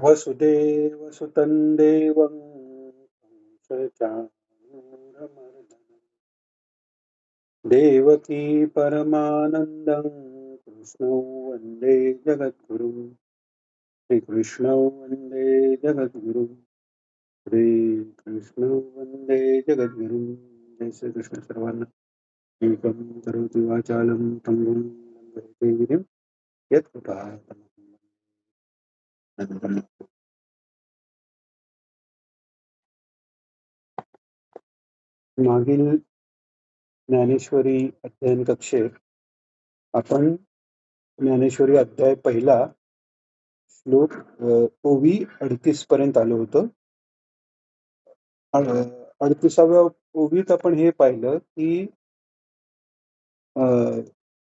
वसुदेवसुतं देवं कंसचाणूरमर्दनं देवकी परमानन्दं कृष्णौ वन्दे जगद्गुरुं श्रीकृष्णौ वन्दे जगद्गुरुं श्रीकृष्णौ वन्दे जगद्गुरुं जय श्रीकृष्ण सर्वांना एकं करोति वाचालं पङ्गुं लङ्घयते गिरिं यत्कृपातमहं मागील ज्ञानेश्वरी अध्ययन कक्षेत आपण ज्ञानेश्वरी अध्याय पहिला श्लोक ओवी 38 पर्यंत आलो होतो. 38व्या ओवीत आपण हे पाहिलं की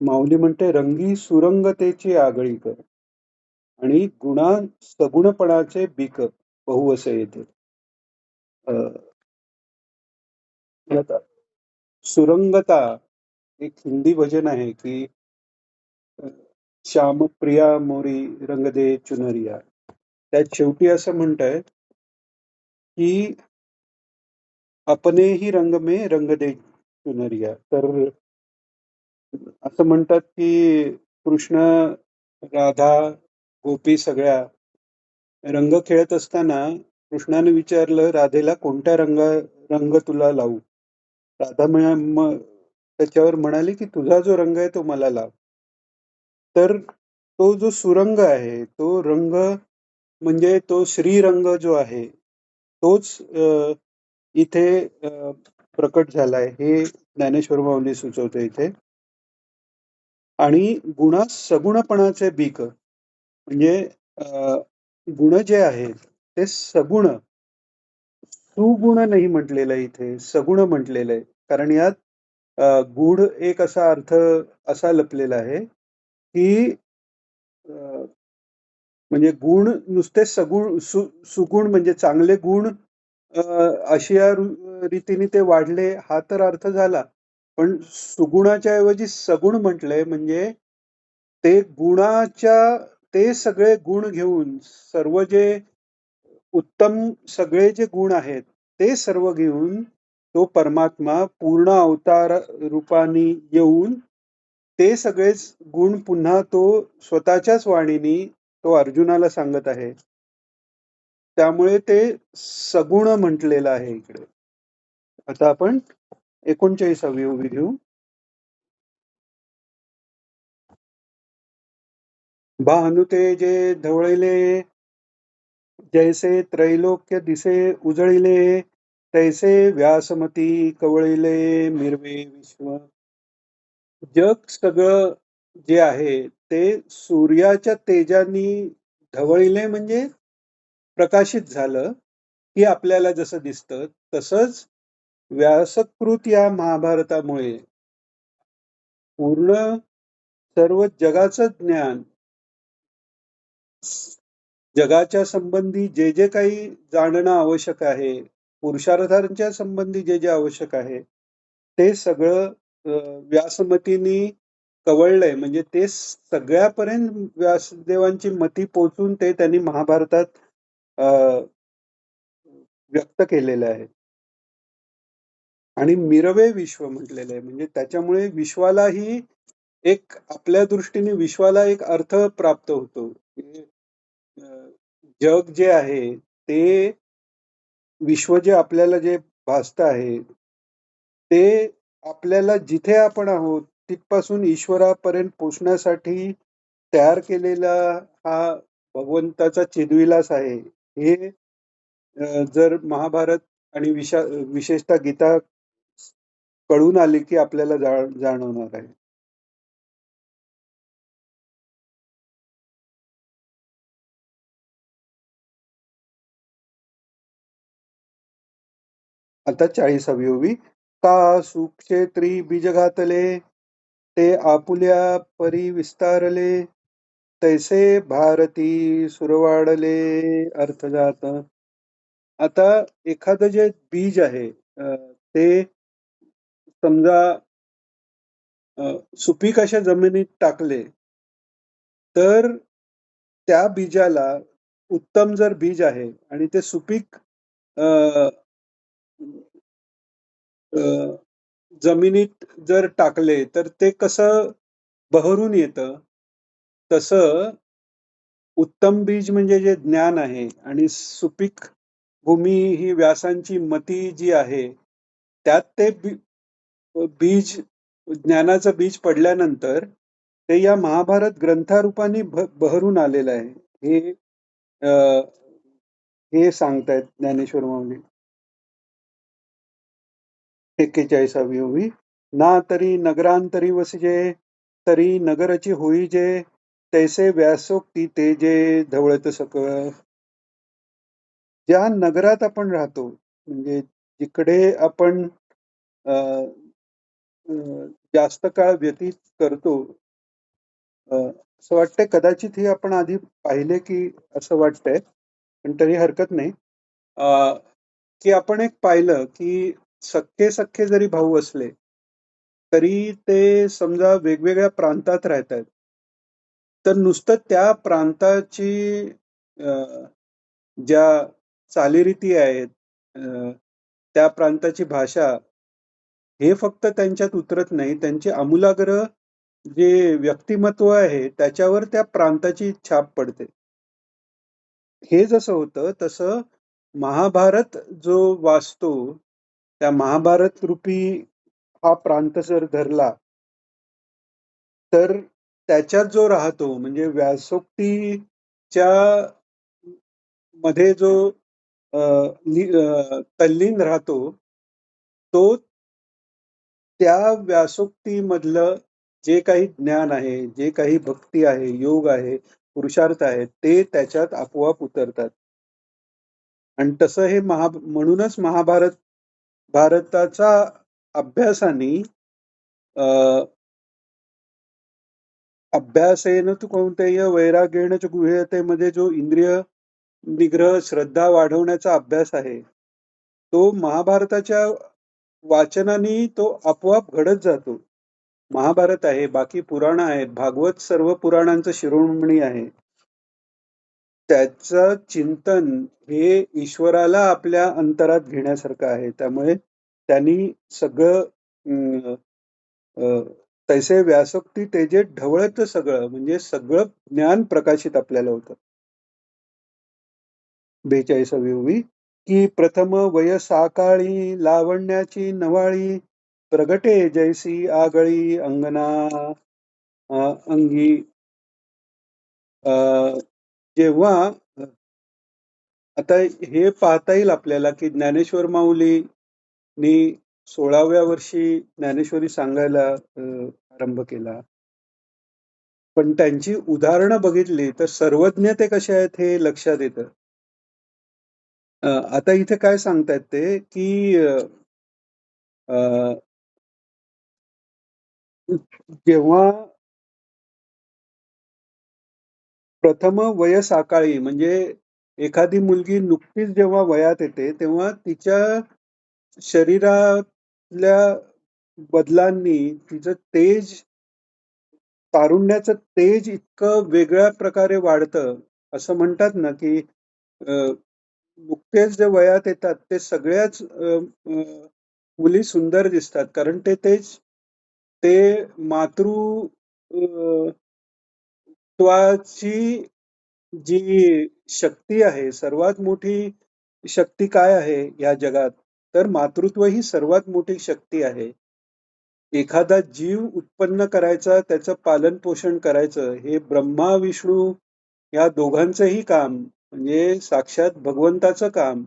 माऊली म्हणते रंगी सुरंगतेची आगळी कर आणि गुणा सगुणपणाचे बीक बहु असे येते. आता सुरंगता एक हिंदी भजन आहे की श्याम प्रिया मोरी रंग दे चुनरिया. त्यात शेवटी असं म्हणताय की अपने ही रंग में रंग दे चुनरिया. तर असं म्हणतात की कृष्ण, राधा, गोपी सगळ्या रंग खेळत असताना कृष्णाने विचारलं राधेला कोणत्या रंग तुला लावू. राधा त्याच्यावर म्हणाली की तुझा जो रंग आहे तो मला लाव. तर तो जो सुरंग आहे तो रंग म्हणजे तो श्रीरंग जो आहे तोच इथे प्रकट झालाय हे ज्ञानेश्वर माऊली सुचवते इथे. आणि गुणास सगुणपणाचे बीक म्हणजे गुण जे आहेत ते सगुण, सुगुण नाही म्हटलेलं आहे इथे, सगुण म्हटलेलं आहे. कारण यात गूढ एक असा अर्थ असा लपलेला आहे की म्हणजे गुण नुसते सुगुण म्हणजे चांगले गुण अशी या रीतीने ते वाढले हा तर अर्थ झाला. पण सुगुणाच्या ऐवजी सगुण म्हटलंय म्हणजे ते गुणाच्या ते सगळे गुण घेऊन सर्व जे उत्तम सगळे जे गुण आहेत ते सर्व घेऊन तो परमात्मा पूर्ण अवतार रूपाने येऊन ते सगळेच गुण पुन्हा तो स्वतःच्याच वाणीने तो अर्जुनाला सांगत आहे. त्यामुळे ते सगुण म्हटलेलं आहे इकडे. आता आपण 39वी ओवी घेऊ. भानुतेजे धवळिले जैसे त्रैलोक्य दिसे उजळिले तैसे व्यासमती कवळिले मिरवे विश्व. जग सगळं जे आहे ते सूर्याच्या तेजानी ढवळिले म्हणजे प्रकाशित झालं की आपल्याला जसं दिसतं तसंच व्यासकृत या महाभारतामुळे पूर्ण सर्व जगाचं ज्ञान जगाच्या संबंधी जे जे काही जाणणं आवश्यक आहे, पुरुषार्थांच्या संबंधी जे जे आवश्यक आहे ते सगळं व्यासमतींनी कवळलंय. म्हणजे ते सगळ्यापर्यंत व्यासदेवांची मती पोचून ते त्यांनी महाभारतात व्यक्त केलेलं आहे. आणि मिरवे विश्व म्हटलेलं आहे. म्हणजे त्याच्यामुळे विश्वालाही एक आपल्या दृष्टीने विश्वाला एक अर्थ प्राप्त होतो. जग जे आहे ते विश्व जे आपल्याला जे भासत आहे ते आपल्याला जिथे आपण आहोत तिथपासून ईश्वरापर्यंत पोचण्यासाठी तयार केलेला हा भगवंताचा चिदविलास आहे. हे जर महाभारत आणि विशेषतः गीता कळून आली की आपल्याला जाणवणार आहे. आता 40वी ओवी. का सुक्षेत्री बीज घातले ते आपुल्या परी विस्तारले तैसे भारती सुरवाडले अर्थ जात. आता एखादं जे बीज आहे ते समजा सुपीक अशा जमिनीत टाकले तर त्या बीजाला उत्तम जर बीज आहे आणि ते सुपीक अ, अ, जमिनीत जर टाकले तर ते कसं बहरून येतं, तसं उत्तम बीज म्हणजे जे ज्ञान आहे आणि सुपीक भूमी ही व्यासांची मती जी आहे, त्यात ते बीज ज्ञानाचं बीज पडल्यानंतर ते या महाभारत ग्रंथारूपाने बहरून आलेलं आहे. हे अ, हे सांगतायत ज्ञानेश्वर माऊली. 41वी ओवी. ना तरी नगरांतरी वसिजे, तरी नगरची होई जे, तैसे व्यासोक्ती ते जे धवळत सकळ. ज्या नगरात आपण राहतो, म्हणजे जिकडे आपण अ, अ, जास्त काळ व्यतीत करतो, असं वाटतंय कदाचित हे आपण आधी पाहिले की असं वाटतंय, पण तरी हरकत नाही. अ, की आपण एक पाहिलं की सख्खे-सख्खे जरी भाऊ असले, तरी ते समजा वेगवेगळ्या प्रांतात राहतायत. तर नुसतं त्या प्रांताची अ, ज्या चालीरीती आहेत, अ, त्या प्रांताची भाषा, हे फक्त त्यांच्यात उतरत नाही, त्यांचे आमूलाग्र जे व्यक्तिमत्व आहे, त्याच्यावर त्या प्रांताची छाप पडते. हे जसं होतं, तसं महाभारत जो वाचतो, त्या महाभारत रूपी हा प्रांत जर धरला, तर त्याच्यात जो राहतो म्हणजे व्यासोक्तीच्या मध्ये जो तल्लीन राहतो, तो त्या व्यासोक्तीमधलं जे काही ज्ञान आहे, जे काही भक्ती आहे, योग आहे, पुरुषार्थ आहे, ते त्याच्यात आपोआप उतरतात. आणि तसं हे म्हणूनच भारताचा अभ्यासाने अ, अभ्यासेन तू कौंतेय वैराग्येण च गुह्यते मध्ये जो इंद्रिय निग्रह, श्रद्धा वाढवण्याचा अभ्यास आहे, तो महाभारताच्या वाचनाने तो आपोआप घडत जातो. महाभारत आहे, बाकी पुराणं आहेत, भागवत सर्व पुराणांचं शिरोमणी आहे. त्याचं चिंतन हे ईश्वराला आपल्या अंतरात घेण्यासारखं आहे. त्यामुळे त्यांनी सगळं अं, अ, तैसे व्यासोक्ती तेजे ढवळतं सगळं, म्हणजे सगळं ज्ञान प्रकाशित आपल्याला होतं. 42वी ओवी, की प्रथम वयसाकाळी लावण्याची नवाळी प्रगटे जैसी आगळी अंगना अंगी. अ, जेव्हा आता हे पाहता येईल आपल्याला की ज्ञानेश्वर माऊलींनी 16व्या वर्षी ज्ञानेश्वरी सांगायला आरंभ केला. पण त्यांची उदाहरणं बघितली तर सर्वज्ञ ते कसे आहेत हे लक्षात येतं. आता इथे काय सांगतायत ते, की अ, जेव्हा प्रथम वयसाकाळी म्हणजे एखादी मुलगी नुकतीच जेव्हा वयात येते, तेव्हा तिच्या शरीरातल्या बदलांनी तिचं तेज, तारुण्याचं तेज इतकं वेगळ्या प्रकारे वाढतं. असं म्हणतात ना, की अ, नुकतेच जे वयात येतात ते सगळ्याच अ, मुली सुंदर दिसतात. कारण ते तेज ते मातृ त्वाची जी शक्ती आहे, सर्वात मोठी शक्ती काय आहे या जगात? तर मातृत्व ही सर्वात मोठी शक्ती आहे. एखादा जीव उत्पन्न करायचा, त्याचं पालन-पोषण करायचं, हे ब्रह्मा, विष्णू या दोघांचंही काम, म्हणजे साक्षात भगवंताचं काम.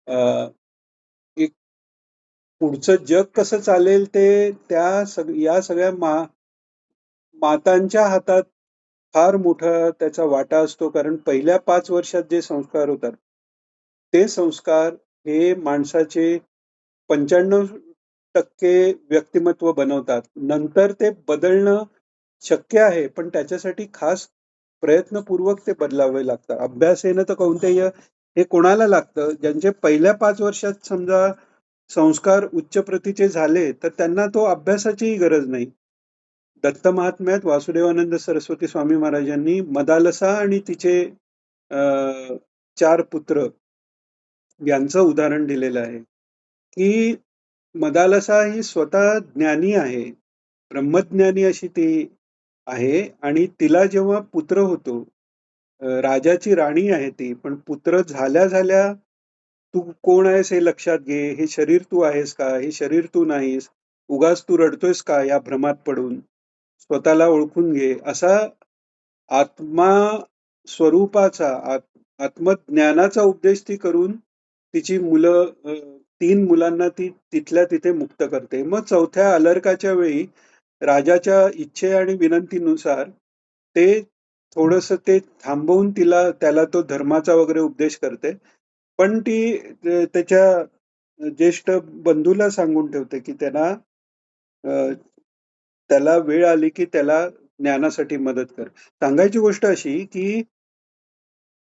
अ, एक पुढचं जग कसं चालेल ते त्या या सगळ्या मातांच्या हातात फार मोठा त्याचा वाटा असतो. कारण पहिल्या 5 वर्षात जे संस्कार होतात, ते संस्कार हे माणसाचे 95% व्यक्तिमत्व बनवतात. नंतर ते बदलणं शक्य आहे, पण त्याच्यासाठी खास प्रयत्नपूर्वक ते बदलावे लागतात. अभ्यासेन तर कौंतेय हे कोणाला लागतं? ज्यांचे पहिल्या 5 वर्षात समजा संस्कार उच्च प्रतीचे झाले, तर त्यांना तो अभ्यासाचीही गरज नाही. दत्त महात्म्यात वासुदेवानंद सरस्वती स्वामी महाराजांनी मदालसा आणि तिचे 4 पुत्र यांचं उदाहरण दिलेलं आहे, की मदालसा ही स्वतः ज्ञानी आहे. ब्रह्मज्ञानी अशी ती आहे आणि तिला जेव्हा पुत्र होतो, राजाची राणी आहे ती, पण पुत्र झाल्या-झाल्या तू कोण आहेस हे लक्षात घे. हे शरीर तू आहेस का? हे शरीर तू नाहीस. उगाच तू रडतोयस का या भ्रमात पडून? स्वतःला ओळखून घे. असा आत्मा स्वरूपाचा, आत्मज्ञानाचा उपदेश ती करून तिची मुलं 3 मुलांना ती तिथल्या तिथे मुक्त करते. मग चौथ्या अलर्काच्या वेळी राजाच्या इच्छे आणि विनंतीनुसार ते थोडंसं ते थांबवून त्याला तो धर्माचा वगैरे उपदेश करते. पण ती त्याच्या ज्येष्ठ बंधूला सांगून ठेवते, की अ, त्याला वेळ आली, की त्याला ज्ञानासाठी मदत कर. सांगायची गोष्ट अशी, की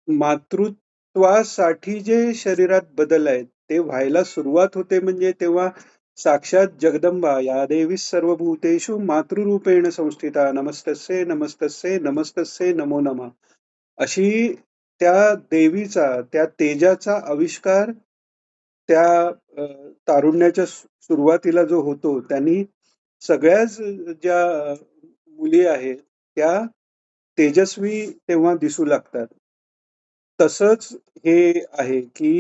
मातृत्वासाठी जे शरीरात बदल आहेत, ते व्हायला सुरुवात होते म्हणजे तेव्हा साक्षात जगदंबा या देवी सर्वभूतेषु मातृरूपेण संस्थिता नमस्तस्ये नमस्तस्ये नमस्तस्ये नमो नमः. अशी त्या देवीचा, त्या तेजाचा आविष्कार त्या अ, तारुण्याच्या सुरुवातीला जो होतो, त्यांनी सगळ्याच ज्या मुली आहेत, त्या तेजस्वी तेव्हा दिसू लागतात. तसंच हे आहे, की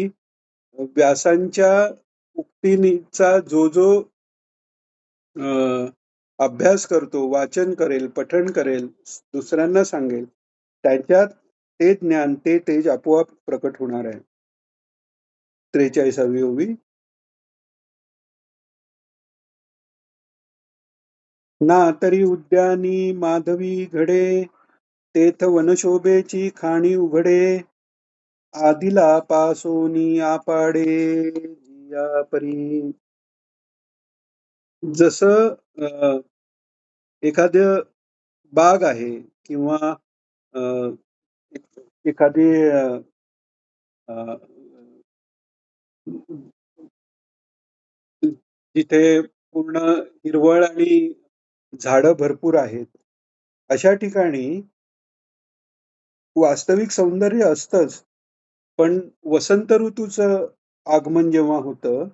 व्यासांच्या उक्तीचा जो अ, अभ्यास करतो, वाचन करेल, पठण करेल, दुसऱ्यांना सांगेल, त्याच्यात ते ज्ञान, ते तेज आपोआप प्रकट होणार आहे. 43वी ओवी. ना तरी उद्यानी माधवी घडे, तेथ वनशोभेची खाणी उघडे, आदिला पासोनी आपाडे जिया परी. जसं एखादं बाग आहे किंवा अ, एखादी अ, जिथे पूर्ण हिरवळ आणि झाडं भरपूर आहेत. अशा ठिकाणी वास्तविक सौंदर्य असतंच. पण वसंत ऋतूचं आगमन जेव्हा होतं,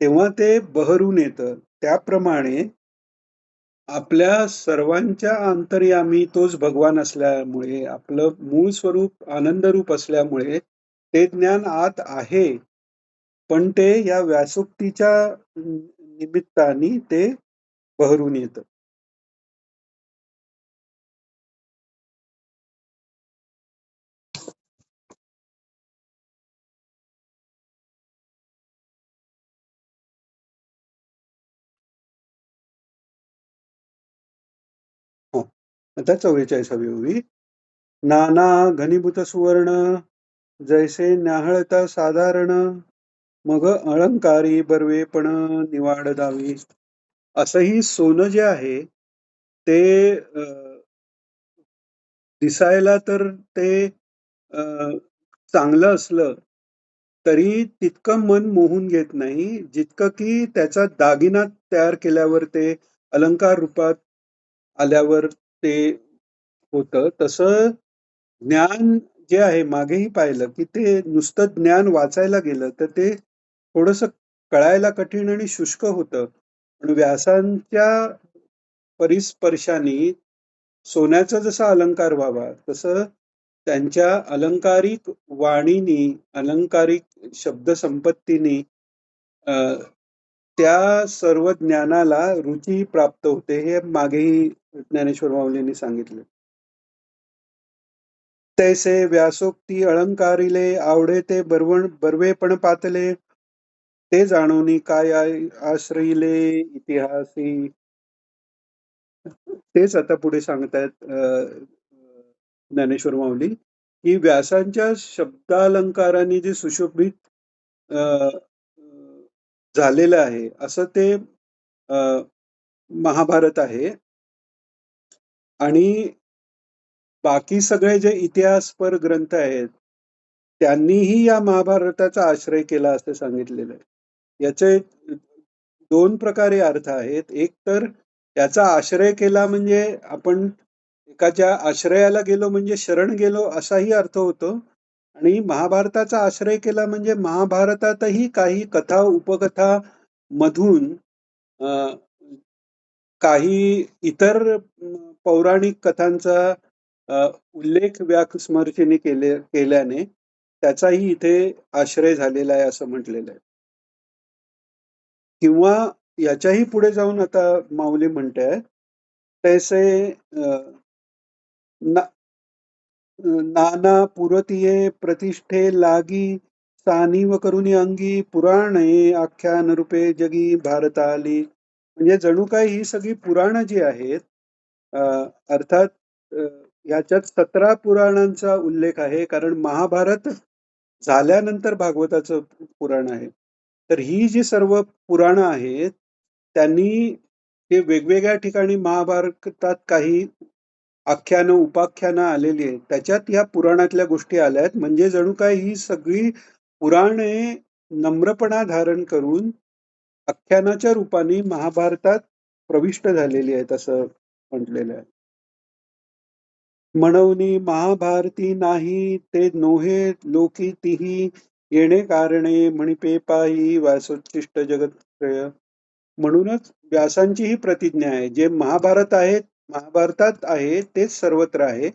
तेव्हा ते बहरून येतं. त्याप्रमाणे आपल्या सर्वांच्या अंतर्यामी तोच भगवान असल्यामुळे, आपलं मूळ स्वरूप आनंदरूप असल्यामुळे ते ज्ञान आत आहे. पण ते या व्यासोक्तीच्या निमित्ताने ते बहरून येतं. हो. आता 44वी ओवी. नाना घनीभूत सुवर्ण जैसे न्याहळता साधारण मग अलंकारी बर्वेपण निवाड दावी. असंही सोनं जे आहे ते दिसायला तर ते अ, चांगलं असलं तरी तितकं मन मोहून घेत नाही, जितकं की त्याचा दागिना तयार केल्यावर ते अलंकार रूपात आल्यावर ते होतं. तसं ज्ञान जे आहे मागेही पाहिलं, की ते नुसतं ज्ञान वाचायला गेलं तर ते थोडंसं कळायला कठीण आणि शुष्क होतं. पण व्यासांच्या परिस्पर्शाने सोन्याचा जसा अलंकार व्हावा, तसं त्यांच्या अलंकारिक वाणीनी, अलंकारिक शब्दसंपत्तीनी अ, त्या सर्व ज्ञानाला रुची प्राप्त होते. हे मागेही ज्ञानेश्वर माऊलींनी सांगितलं. तैसे व्यासोक्ती अलंकारिले आवडे ते बर्वेपण पातले ते जाणोनी काय आश्रയിले इतिहासी. तेच आता पुढे सांगतायत ज्ञानेश्वर माऊली, की व्यासांच्या शब्दालंकाराने जे सुशोभित अ, झालेलं आहे, असं ते महाभारत आहे आणि बाकी सगळे जे इतिहासपर ग्रंथ आहेत, त्यांनीही या महाभारताचा आश्रय केला असं सांगितलेलं आहे. याचे 2 प्रकारे अर्थ आहेत. एक तर याचा आश्रय केला म्हणजे आपण एकाच्या आश्रयाला गेलो म्हणजे शरण गेलो असाही अर्थ होतो आणि महाभारताचा आश्रय केला म्हणजे महाभारतातही काही कथा, उपकथा मधून अ, काही इतर पौराणिक कथांचा उल्लेख व्यासमहर्षींनी केल्याने त्याचाही इथे आश्रय झालेला आहे असं म्हटलेलं आहे. किंवा याच्याही पुढे जाऊन आता माऊली म्हणतायत, तैसे ना नाना पुरतिये प्रतिष्ठे लागी सानीव करुणी अंगी पुराणे आख्यान रूपे जगी भारताली. म्हणजे जणू काय ही सगळी पुराणं जी आहेत, अ, अर्थात अ, याच्यात 17 पुराणांचा उल्लेख आहे कारण महाभारत झाल्यानंतर भागवताचं पुराण आहे. तर ही जी सर्व पुराणं आहेत, त्यांनी ते वेगवेगळ्या ठिकाणी महाभारतात काही आख्यानं, उपाख्यानं आलेली आहेत. त्याच्यात ह्या पुराणातल्या गोष्टी आल्या आहेत. म्हणजे जणू काय ही सगळी पुराणे नम्रपणा धारण करून आख्यानाच्या रूपाने महाभारतात प्रविष्ट झालेली आहेत असं म्हटलेलं आहे. म्हणूनी महाभारती नाही ते नोहे लोकी तिही येणे कारणे म्हणिपे पायी वासोच्छिष्ट जगत्त्रय. म्हणूनच व्यासांची ही प्रतिज्ञा आहे. जे महाभारतात आहे तेच सर्वत्र आहे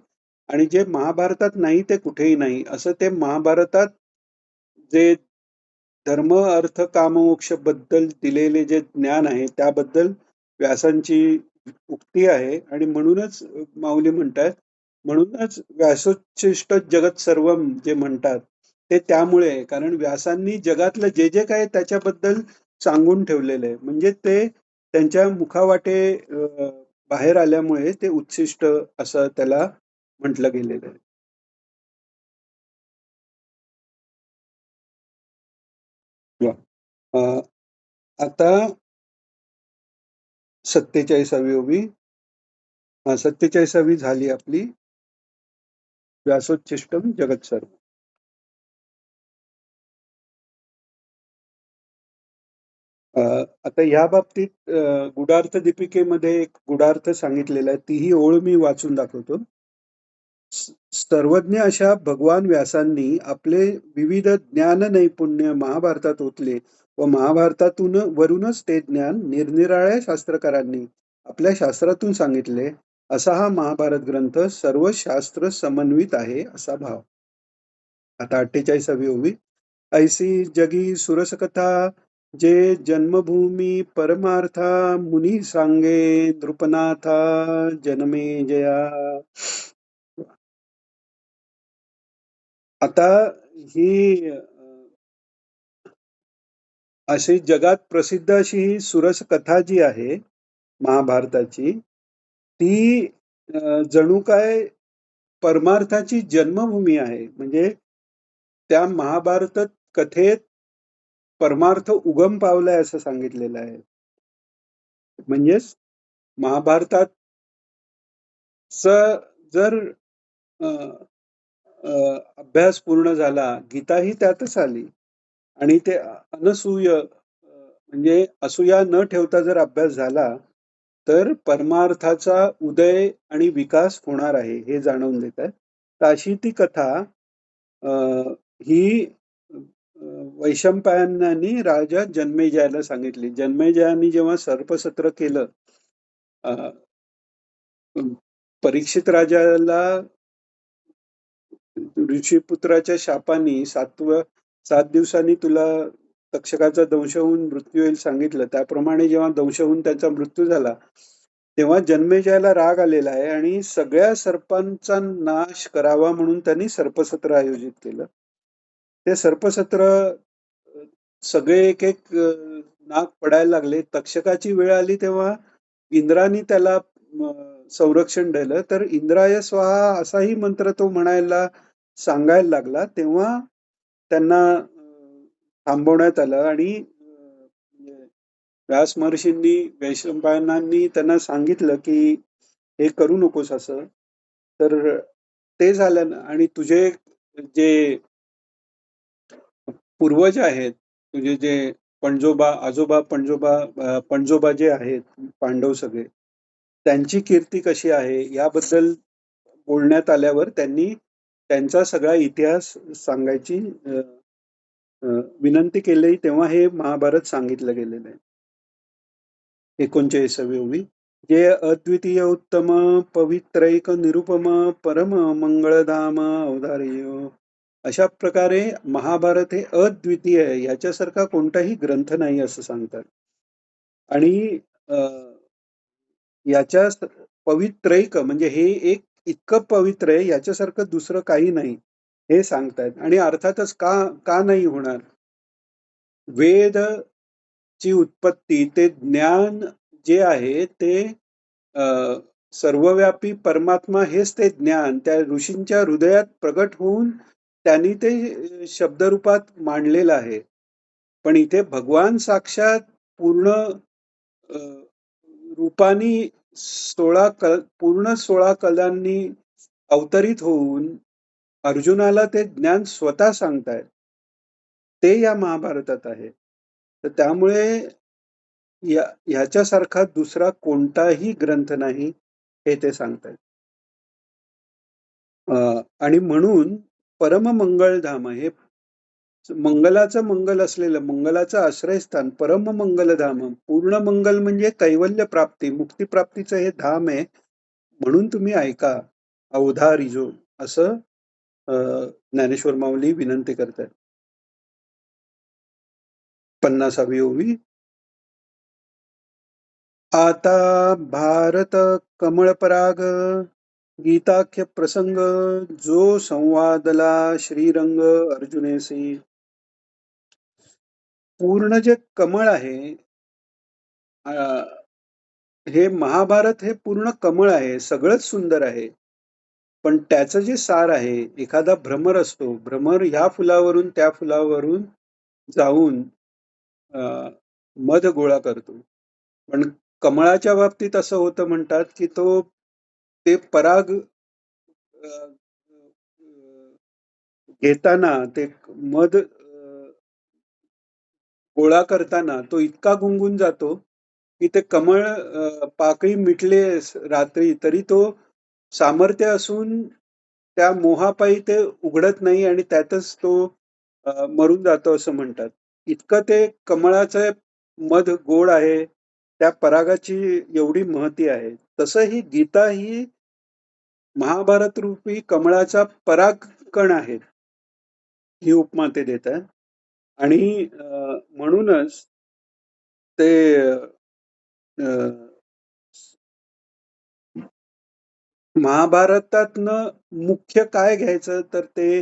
आणि जे महाभारतात नाही ते कुठेही नाही. असं ते महाभारतात जे धर्म, अर्थ, काम, मोक्ष बद्दल दिलेले जे ज्ञान आहे त्याबद्दल व्यासांची उक्ती आहे आणि म्हणूनच माऊली म्हणतात, म्हणूनच व्यासोच्छिष्ट जगत सर्वम जे म्हणतात ते त्यामुळे आहे. कारण व्यासांनी जगातलं जे जे काय त्याच्याबद्दल सांगून ठेवलेलं आहे. म्हणजे ते त्यांच्या मुखावाटे बाहेर आल्यामुळे ते उच्छिष्ट असं त्याला म्हटलं गेलेलं आहे. वा. अ, आता 47वी ओवी. 47वी झाली आपली. व्यासोच्छिष्टम जगत सर्व. आता या बाबतीत गुढार्थ दीपिकेमध्ये एक गुढार्थ सांगितलेला आहे. तीही ओळ मी वाचून दाखवतो. सर्वज्ञ अशा भगवान व्यासांनी आपले विविध ज्ञान नैपुण्य महाभारतात ओतले व महाभारतातून वरूनच ते ज्ञान निरनिराळ्या शास्त्रकारांनी आपल्या शास्त्रातून सांगितले. असा हा महाभारत ग्रंथ सर्व शास्त्र समन्वित आहे असा भाव. आता 48वी ओवी. ऐसी जगी सुरस कथा जे जन्मभूमी परमार्था मुनी सांगे नृपनाथा जनमे जया. आता ही अशी जगात प्रसिद्ध अशी ही सुरस कथा जी आहे महाभारताची, ती जणू काय परमार्थाची जन्मभूमी आहे. म्हणजे त्या महाभारत कथेत परमार्थ उगम पावलाय असं सांगितलेलं आहे. म्हणजेच महाभारतात जर अ, अ, अभ्यास पूर्ण झाला, गीताही त्यातच आली आणि ते अनसूय म्हणजे असूया न ठेवता जर अभ्यास झाला, तर परमार्थाचा उदय आणि विकास होणार आहे हे जाणवून देत आहे. तर अशी ती कथा अ, ही वैशंपायनांनी राजा जन्मेजयाला सांगितली. जन्मेजयाने जेव्हा सर्पसत्र केलं, अ, परीक्षित राजाला ऋषीपुत्राच्या शापाने 7 दिवसांनी तुला तक्षकाचा दंश होऊन मृत्यू येईल सांगितलं. त्याप्रमाणे जेव्हा दंश होऊन त्याचा मृत्यू झाला, तेव्हा जन्मेजयाला राग आलेला आहे आणि सगळ्या सर्पांचा नाश करावा म्हणून त्यांनी सर्पसत्र आयोजित केलं. ते सर्पसत्र सगळे एक एक नाग पडायला लागले. तक्षकाची वेळ आली तेव्हा इंद्राने त्याला संरक्षण दिलं. तर इंद्राय स्वाहा असाही मंत्र तो म्हणायला सांगायला लागला. तेव्हा त्यांना थांबवण्यात आलं आणि व्यास महर्षींनी वैशंपायनांनी त्यांना सांगितलं की हे करू नकोस असं. तर ते झालं आणि तुझे जे पूर्वज आहेत, तुझे जे पणजोबा जे आहेत पांडव सगळे, त्यांची कीर्ती कशी आहे याबद्दल बोलण्यात आल्यावर त्यांनी त्यांचा सगळा इतिहास सांगायची अ, अ, विनंती केली, तेव्हा हे महाभारत सांगितलं गेलेलं आहे. 39वी ओवी. जे अद्वितीय उत्तम पवित्रैक निरुपम परम मंगळधाम अवधार्य. अशा प्रकारे महाभारत हे अद्वितीय आहे. याच्यासारखा कोणताही ग्रंथ नाही असं सांगतात. आणि अ, याच्या पवित्रैक म्हणजे हे एक इतकं पवित्र आहे, याच्यासारखं दुसरं काही नाही हे सांगतायत. आणि अर्थातच का का नाही होणार? वेदची उत्पत्ती ते ज्ञान जे आहे ते अ, सर्वव्यापी परमात्मा हेच ते ज्ञान त्या ऋषींच्या हृदयात प्रगट होऊन त्यांनी ते शब्दरूपात मांडलेलं आहे. पण इथे भगवान साक्षात पूर्ण अ, रूपानी 16 कलांनी अवतरित होऊन अर्जुनाला ते ज्ञान स्वतः सांगतायत. ते या महाभारतात आहे. तर त्यामुळे ह्याच्यासारखा दुसरा कोणताही ग्रंथ नाही हे ते सांगतायत. आणि म्हणून परममंगळधाम हे मंगलाचं मंगल असलेलं, मंगलाचं आश्रयस्थान, परम मंगलधाम, पूर्ण मंगल म्हणजे कैवल्य प्राप्ती, मुक्तिप्राप्तीचं हे धाम आहे. म्हणून तुम्ही ऐका, अवधारिजो, असं ज्ञानेश्वर माऊली विनंती करतात. 50वी ओवी. आता भारत कमळपराग गीताख्य प्रसंग जो संवादला श्रीरंग अर्जुनेसी. पूर्ण जे कमळ आहे, हे महाभारत हे पूर्ण कमळ आहे, सगळंच सुंदर आहे. पण त्याचं जे सार आहे, एखादा भ्रमर असतो, भ्रमर ह्या फुलावरून त्या फुलावरून जाऊन अ, मध गोळा करतो. पण कमळाच्या बाबतीत असं होतं म्हणतात, की ते पराग घेताना ते मध गोळा करताना तो इतका गुंगून जातो, की ते कमळ पाकळी मिटले रात्री तरी तो सामर्थ्य असून त्या मोहापायी ते उघडत नाही आणि त्यातच तो मरून जातो असं म्हणतात. इतकं ते कमळाचं मध गोड आहे, त्या परागाची एवढी महती आहे. तसं ही गीता ही महाभारत रूपी कमळाचा परागकण आहे. ही उपमा ते देतात. आणि म्हणूनच ते अ, महाभारतातनं मुख्य काय घ्यायचं तर ते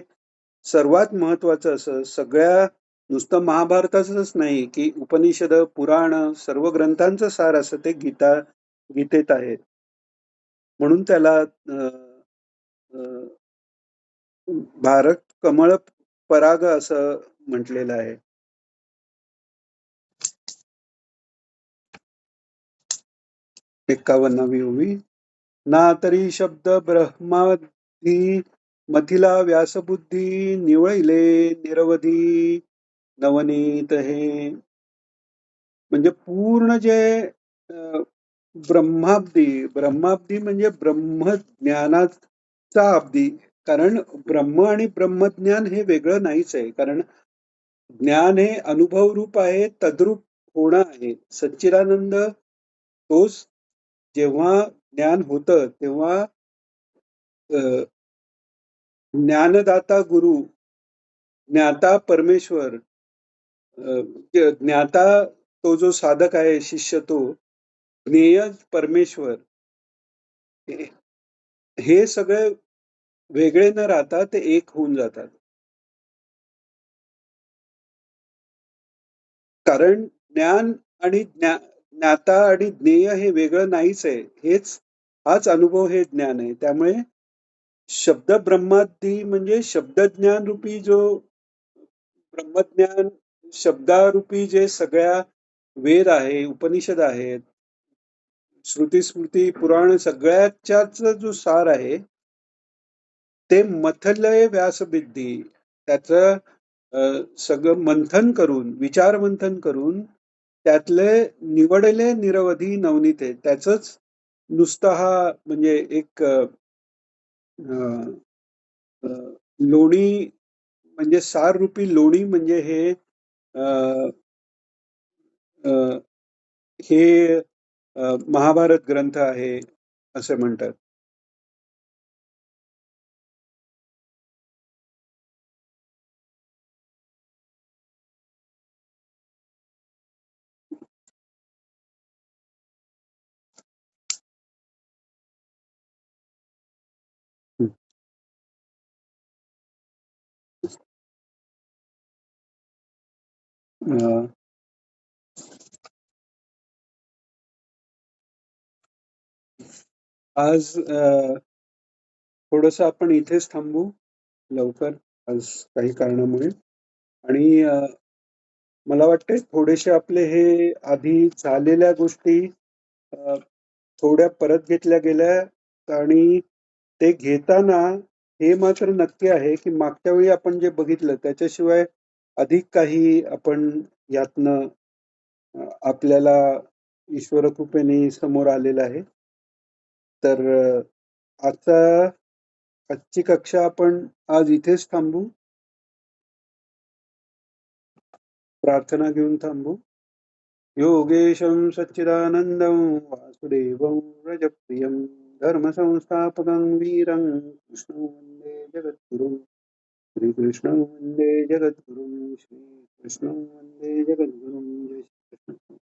सर्वात महत्वाचं असं सगळ्या नुसतं महाभारताचंच नाही की उपनिषद, पुराण सर्व ग्रंथांचं सार असं ते गीतेत आहे. म्हणून त्याला अ, भारत कमळ पराग असं म्हटलेलं आहे. 51वी ओवी. ना तरी शब्द ब्रह्मादी मथिला व्यासबुद्धी निवळिले निरवधी नवनीत हे. म्हणजे पूर्ण जे अ, ब्रह्माब्दी म्हणजे ब्रह्मज्ञानाचा अब्दी. कारण ब्रह्म आणि ब्रह्मज्ञान हे वेगळं नाहीच आहे. कारण ज्ञान हे अनुभव रूप आहे, तद्रूप होणं आहे. सच्चिदानंद तोच जेव्हा ज्ञान होतं तेव्हा अ, ज्ञानदाता गुरु, ज्ञाता परमेश्वर, ज्ञाता तो जो साधक आहे शिष्य तो, ज्ञेय परमेश्वर, हे हे सगळे वेगळे न राहता ते एक होऊन जातात. कारण ज्ञान आणि ज्ञाता आणि ज्ञेय हे वेगळं नाहीच आहे. हाच अनुभव हे ज्ञान आहे. त्यामुळे शब्द ब्रह्मादी म्हणजे शब्दज्ञान रूपी जो ब्रह्मज्ञान, शब्दारूपी जे सगळ्या वेद आहे, उपनिषद आहेत, श्रुती, स्मृती, पुराण सगळ्याच्याच जो सार आहे, ते मथलय व्याससिद्धी. त्याचं सगळं मंथन करून, विचार मंथन करून त्यातले निवडले निरवधी नवनीत आहे. त्याचंच नुसतं हा म्हणजे एक अ, अ, लोणी म्हणजे सार रूपी लोणी म्हणजे हे अ, अ, हे महाभारत ग्रंथ आहे असं म्हणतात. अ, आज थोडंसं आपण इथेच थांबू लवकर आज काही कारणामुळे आणि मला वाटतंय थोडेसे आपले हे आधी झालेल्या गोष्टी अ, थोड्या परत घेतल्या गेल्या आणि ते घेताना हे मात्र नक्की आहे, की मागच्या वेळी आपण जे बघितलं त्याच्याशिवाय अधिक काही आपण यातनं आपल्याला ईश्वरकृपेने समोर आलेलं आहे. तर आजचा आजची कक्षा आपण आज इथेच थांबू. प्रार्थना घेऊन थांबू. योगेशं सच्चिदानन्दं वासुदेवं व्रजप्रियं धर्मसंस्थापकं वीरं कृष्णं वन्दे जगद्गुरुं श्रीकृष्णं वन्दे जगद्गुरुं श्रीकृष्णं वन्दे जगद्गुरुं जय श्रीकृष्ण